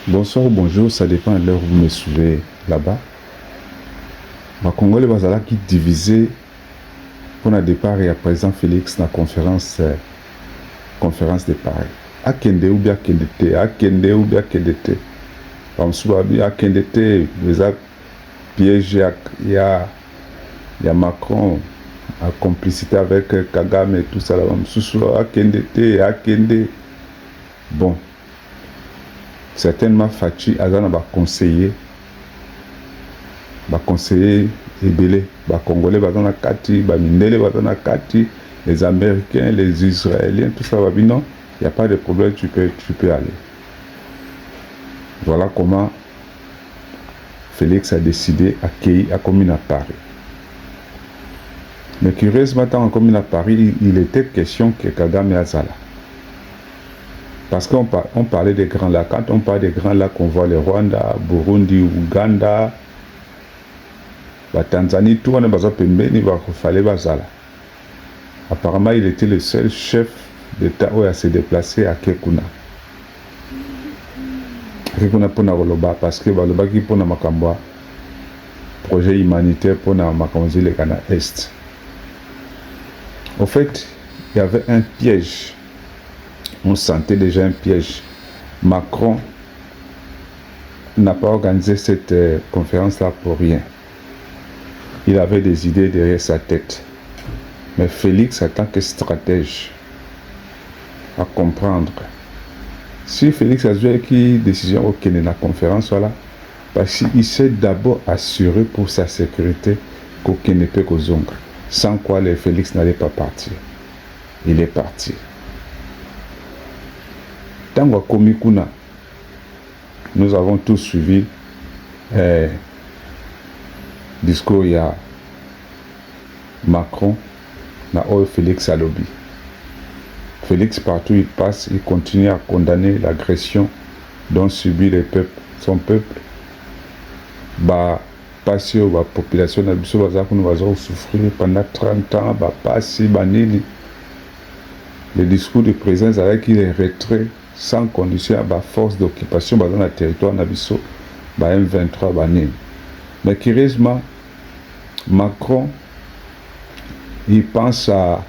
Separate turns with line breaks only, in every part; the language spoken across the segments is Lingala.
Bonsoir ou bonjour, ça dépend de l'heure où vous me suivez là-bas. Les Congolais bazala qui divisé pour le départ et à présent Félix na conférence de Paris. Akende ou bien Kendete, Akende ou bien Kendete. Comme Souabi Akendete, les piège il y a Macron en complicité avec Kagame et tout ça là. Akendete, Akende. Bon, certainement Fachi Azana va conseiller ebele Congolais bazana kati Mindele bazana kati, les Américains, les Israéliens, tout ça va bien. Non, il n'y a pas de problème, tu peux aller. Voilà comment Félix a décidé à commune à Paris. Mais curieusement, quand on commune à Paris, il était question que Kagame Azala. Parce qu'on parlait des grands lacs. Quand on parle des grands lacs, on voit le Rwanda, Burundi, Ouganda, Tanzanie, tout le monde il fallait Bazala. Apparemment, il était le seul chef d'État à se déplacer à Kekuna. Kekuna pour Nagoloba, parce que Baloba qui pour Namakamba, projet humanitaire pour Namakamzi le Ghana Est. Au fait, il y avait un piège. On sentait déjà un piège. Macron n'a pas organisé cette conférence-là pour rien. Il avait des idées derrière sa tête. Mais Félix, en tant que stratège, à comprendre. Si Félix a joué qui décision au Kenya la conférence, voilà, parce qu'il s'est d'abord assuré pour sa sécurité qu'aucun ne peut qu'aux sans quoi le Félix n'allait pas partir. Il est parti. Tango Komikuna, nous avons tous suivi discours il y a Macron na Félix Alobi. Félix, partout il passe, il continue à condamner l'agression dont subit son peuple. Passer la population na biso va souffrir pendant 30 ans, passer banini. Le discours du président c'est qu'il est retrait sans condition à force d'occupation dans le territoire nabiso M23 banini. Mais curieusement, Macron il pense à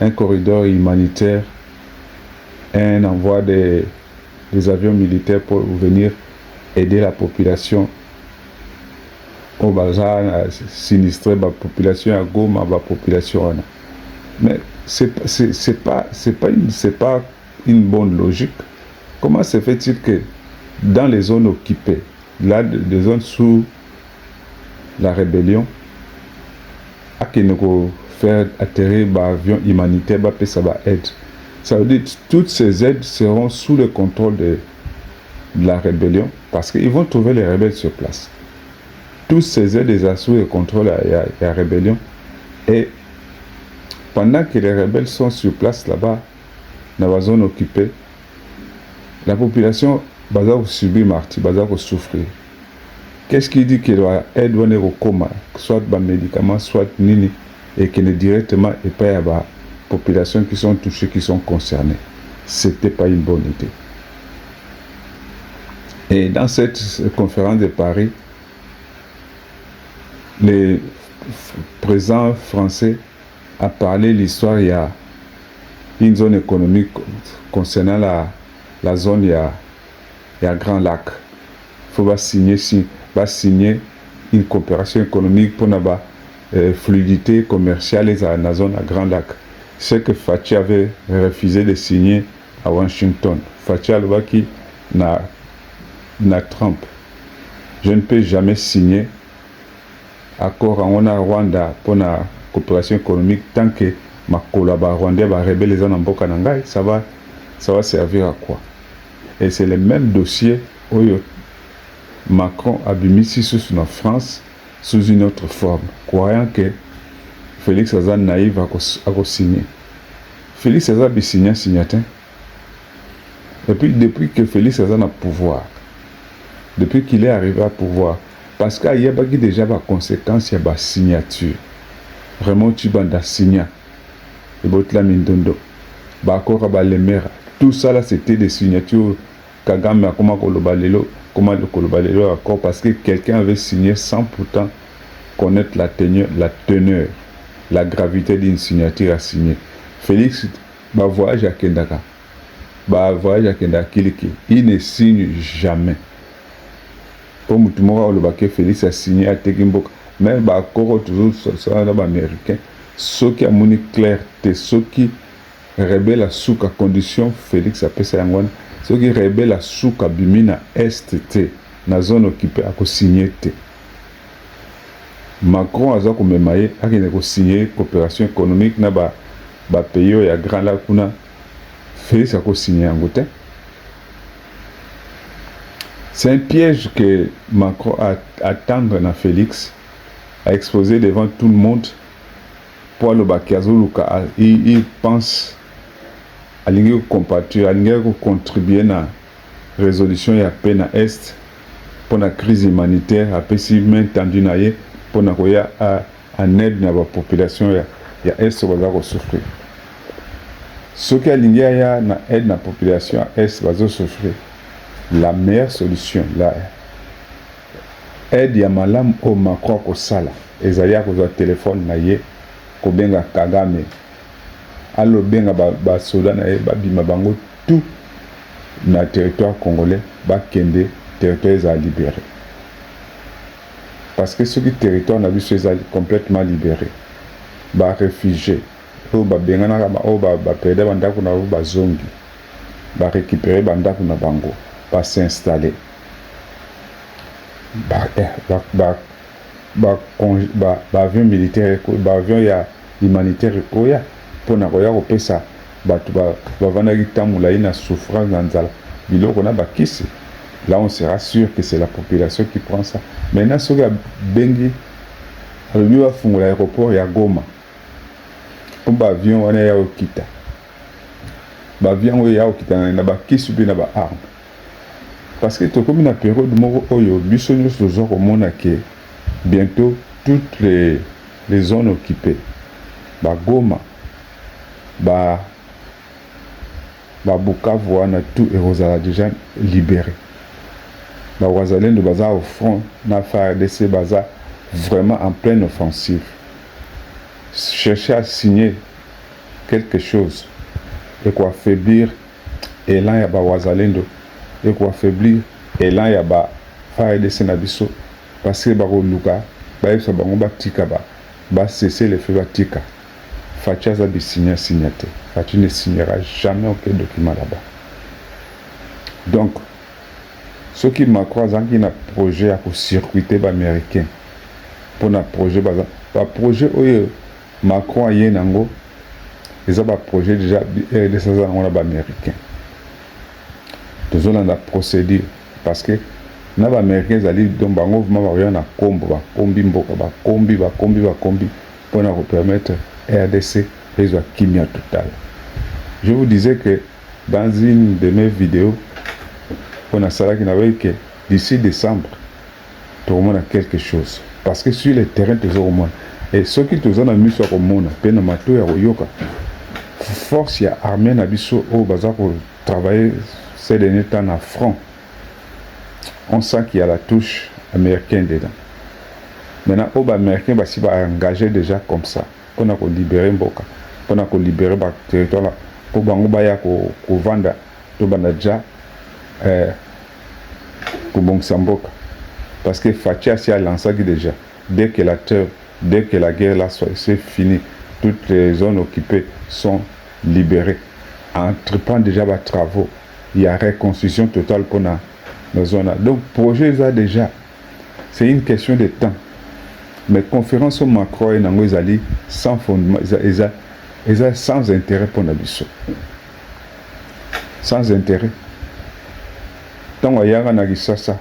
un corridor humanitaire, un envoi des avions militaires pour venir aider la population au bazar sinistré, la population à Goma, la population. Mais c'est pas une bonne logique. Comment se fait-il que dans les zones occupées, là, des zones sous la rébellion, à qui nous faire atterrir l'avion humanitaire, ça va aide. Ça veut dire que toutes ces aides seront sous le contrôle de la rébellion parce qu'ils vont trouver les rebelles sur place. Toutes ces aides sous le contrôle de la rébellion. Et pendant que les rebelles sont sur place là-bas, dans la zone occupée, la population va subir martyr, va souffrir. Qu'est-ce qui dit qu'il doit aider au coma, soit des médicaments, soit nini, et qu'il est directement et pas à la population qui sont touchées, qui sont concernées. Ce n'était pas une bonne idée. Et dans cette conférence de Paris, le président français a parlé de l'histoire, il y a une zone économique concernant la zone, il y a Grand Lac. Il faut signer une coopération économique pour la fluidité commerciale dans la zone à Grand Lac. Ce que Fachi avait refusé de signer à Washington. Fachi a dit na Trump. Je ne peux jamais signer accord en Rwanda pour la coopération économique tant que ma collaboration rwandais va révéler les Mboka Nangai, ça va servir à quoi? Et c'est le même dossier où Macron a mis sous la France sous une autre forme, croyant que Félix Azan naïf a signé. Félix Azan a signé signatin. Et puis depuis que Félix Azan a pouvoir, depuis qu'il est arrivé à pouvoir, parce qu'il y a déjà des conséquences, il y a des signatures. Vraiment, tu vas signer. Et votre la mindondo. Bakora ba lemera. Tout ça là, c'était des signatures Kagame a comment koloba lelo accord parce que quelqu'un avait signé sans pourtant connaître la teneur, la gravité d'une signature à signer. Félix, voyage à Kendaka, voyage à Kendaka, il ne signe jamais. Pour Moutoumora, Félix a signé à Tekimboka, même accord toujours sur l'américain. Ceux qui ont clair, ceux qui rebelle à souka condition Félix a pesa yangwana, ceux qui rebelle à souka bimina STT, na zone occupée à signer. Macron a komemaye akene ko signer coopération économique na ba pays ya grand la kuna Félix a ko signer angote. C'est un piège que Macron a attendre na Félix a exposé devant tout le monde pour le bakazoluka. Il pense à l'ingi compatriote, à l'ingi contribuer na résolution ya paix na est pour la crise humanitaire a pessi main tendue na ye pour na koya en aide na la population ya est baza ko souffrir. Ce qui a l'ingi ya na aide na population ya est baza souffrir. La meilleure solution la aide ya malamu au Macron ko sala ezali ya kozwa téléphone na ye ko benga Kagame allo benga ba soda na ye babima bango tout na territoire congolais bakende territoire est libéré parce que ce qui territoire na biso est complètement libéré ba réfugiés o ba benga na ba perdre bandako na ba zongi ba récupérer bandako na bango ba s'installer avion militaire avion ya humanitaire koya pona koya kopesa batu bavandaki tamula ina souffrance na nzala biloko na bakisi. Là on sera sûr que c'est la population qui prend ça. Maintenant soki ya bengi alobi bafungola aéroport ya Goma po baavion wana ya okita baavion oyo ya okita na bakisi mpe na baarme parce que tokomi na période moko oyo biso nyonso toza komona ke bientôt toutes les zones occupées Goma Bukavu wana tout ekozala déjà libéré. Wazalendo baza au front na FARDC baza vraiment en pleine offensive. Chercher à signer quelque chose et quoi affaiblir élan ya Wazalendo et quoi affaiblir élan ya FARDC na biso parce que bakoluka bayebisa bango batika cesser le feu batika. Fachi a des signaté. Fachi ne signera jamais aucun document là-bas. Donc, ceux qui m'accroisent qui ont un projet à circuiter les Américains pour un projet, projet où Macron a eu nango, ils ont un projet déjà de ces Américains. Nous avons la procédure parce que les Américains allaient donc bango vraiment na combo, combi pour nous permettre RDC et la kimia totale. Je vous disais que dans une de mes vidéos, on a ça qui n'avait que d'ici décembre, tout le monde a quelque chose. Parce que sur le terrain, tout le monde. Et ceux qui tout ont mis sur le monde, peine mato et royoka. Force ya armée na biso au bazar pour travailler ces derniers temps à front. On sent qu'il y a la touche américaine dedans. Maintenant, les Américains si va engager déjà comme ça. Pour qu'on libérer Mboka, pour qu'on libérer le territoire là, pour qu'on vende tout déjà pour Mboka. Parce que Fachi a lancé déjà. Dès que la guerre là c'est fini, toutes les zones occupées sont libérées. Entreprendre déjà les travaux, il y a reconstruction totale pour la zone. Donc, projet là déjà, c'est une question de temps. Mais conférence au Macron et Nango Ezali sans fondement, sans intérêt pour Nabiso. Sans intérêt. Tant qu'il y a un ça,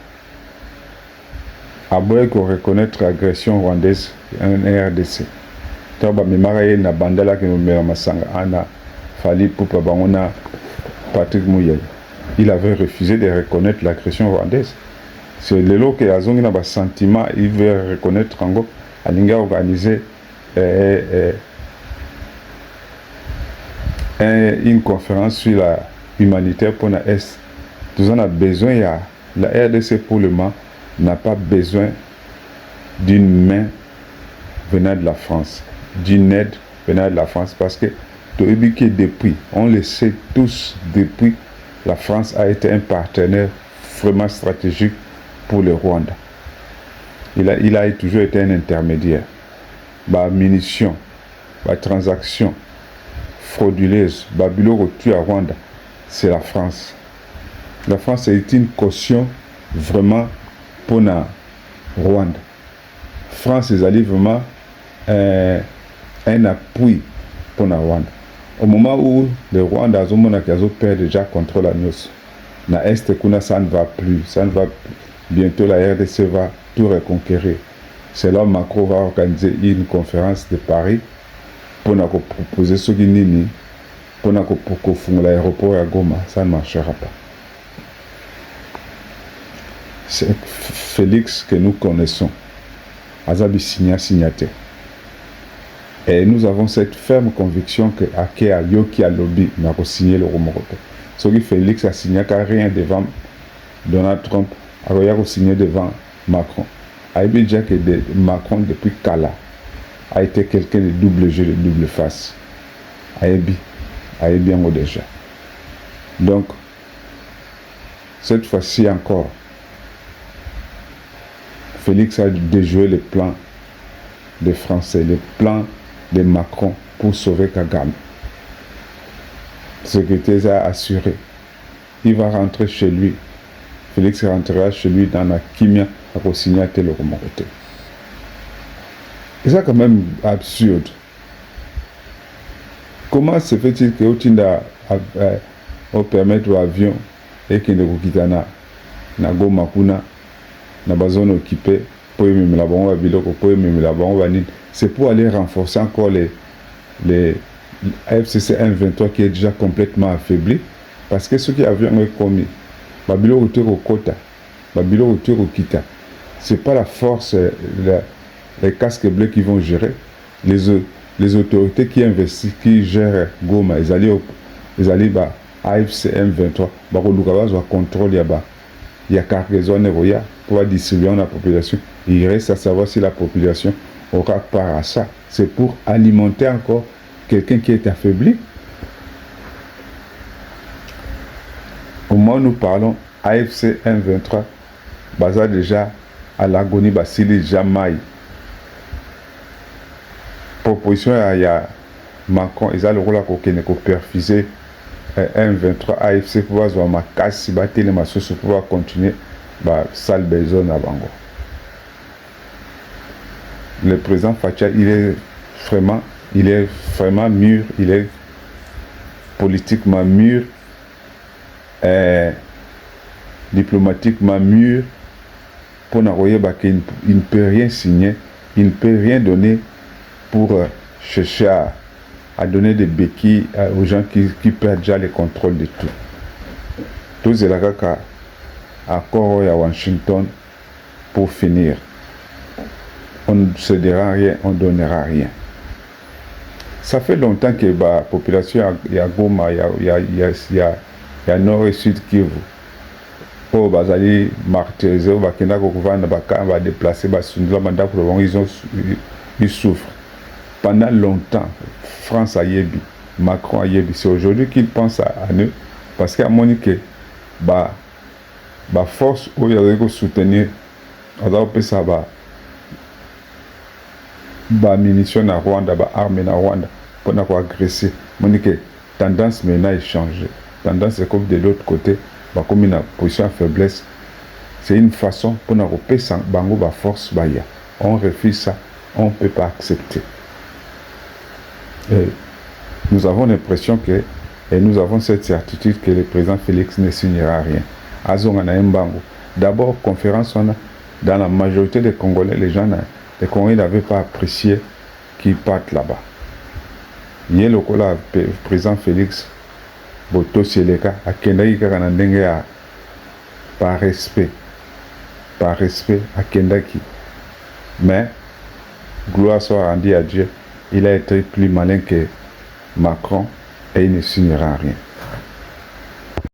après qu'on reconnaître l'agression rwandaise en RDC. Tant que Mimaraye na bandala qui nous met en Masanga, Anna Fali Poupa Bangona Patrick Mouyel. Il avait refusé de reconnaître l'agression rwandaise. C'est le lot que Azongi n'a pas sentiment, il veut reconnaître Ango. Alinga organisé une conférence sur la humanitaire pour la Est Nous en avons besoin, la RDC pour le moment n'a pas besoin d'une main venant de la France, d'une aide venant de la France, parce que depuis, on le sait tous, depuis, la France a été un partenaire vraiment stratégique pour le Rwanda. Il a toujours été un intermédiaire. Munitions, transactions frauduleuses, biloko tu à Rwanda, c'est la France. La France est une caution vraiment pour le Rwanda. France est vraiment un appui pour le Rwanda. Au moment où le Rwanda perd déjà contre la NOS, na Est, ça ne va plus. Ça ne va plus. Bientôt, la RDC va tout reconquérir. C'est là où Macron va organiser une conférence de Paris pour nous proposer ce qu'il y a, pour nous l'aéroport à Goma. Ça ne marchera pas. C'est Félix que nous connaissons. Azabi signataire. Et nous avons cette ferme conviction que Ake a Yoki a lobby n'a pas signé le Romoroto. Ce qui Félix a signé rien devant Donald Trump, a signé devant Macron. A dit déjà que Macron depuis Kala a été quelqu'un de double jeu, de double face. A bien déjà. Donc, cette fois-ci encore, Félix a déjoué les plans des Français, les plans de Macron pour sauver Kagame. Le secrétaire a assuré. Il va rentrer chez lui. Félix rentrera chez lui dans la Kimia pour signer le Romoroté. C'est ça quand même absurde. Comment se fait-il que Otinda permettre aux avions et qu'il ne quitte na Goma kuna na bazone occupée pour même la bombe biloko pour même la bombe c'est pour aller renforcer encore les FCC 123 qui est déjà complètement affaibli parce que ceux qui avaient commis babilo au Kota babilo au Kita c'est pas la force les casques bleus qui vont gérer les autorités qui investissent qui gèrent Goma ils allaient AFC M23 va contrôler il y a cargaison pour distribuer la population. Il reste à savoir si la population aura part à ça. C'est pour alimenter encore quelqu'un qui est affaibli. Au moment où nous parlons, AFC M23, basé déjà à l'agonie, Basili Jamaï. Proposition, il y a Macron, ils ont le rôle à perfuser M23 AFC pour avoir ma casse, si battre les masses pour pouvoir continuer. Sale besoin à Bango. Le président Facha, il est vraiment mûr, il est politiquement mûr, diplomatiquement mûr, pour n'envoyer qu'il ne peut rien signer, il ne peut rien donner pour chercher à donner des béquilles aux gens qui perdent déjà le contrôle de tout. Tout c'est là accord à Washington pour finir. On ne cédera rien, on ne donnera rien. Ça fait longtemps que la population il y a Goma, il y a Nord et Sud Kivu. Pour aller martyriser, va déplacer, ils souffrent. Pendant longtemps, France a yébi, Macron a yébi. C'est aujourd'hui qu'ils pensent à nous, parce qu'à mon avis, force où il y a soutenir ça munitions à Rwanda, armes à Rwanda pour agresser. Monique tendance maintenant est changée. Tendance est comme de l'autre côté, comme une position de faiblesse. C'est une façon pour nous sans bango force baya. On refuse ça, on ne peut pas accepter. Et nous avons l'impression que et nous avons cette certitude que le président Félix ne signera rien. D'abord, conférence, dans la majorité des Congolais, les Congolais n'avaient pas apprécié qu'ils partent là-bas. Il y a le président Félix Boto Seleka à Kendaki par respect à Kendaki. Mais, gloire soit rendue à Dieu, il a été plus malin que Macron et il ne signera rien.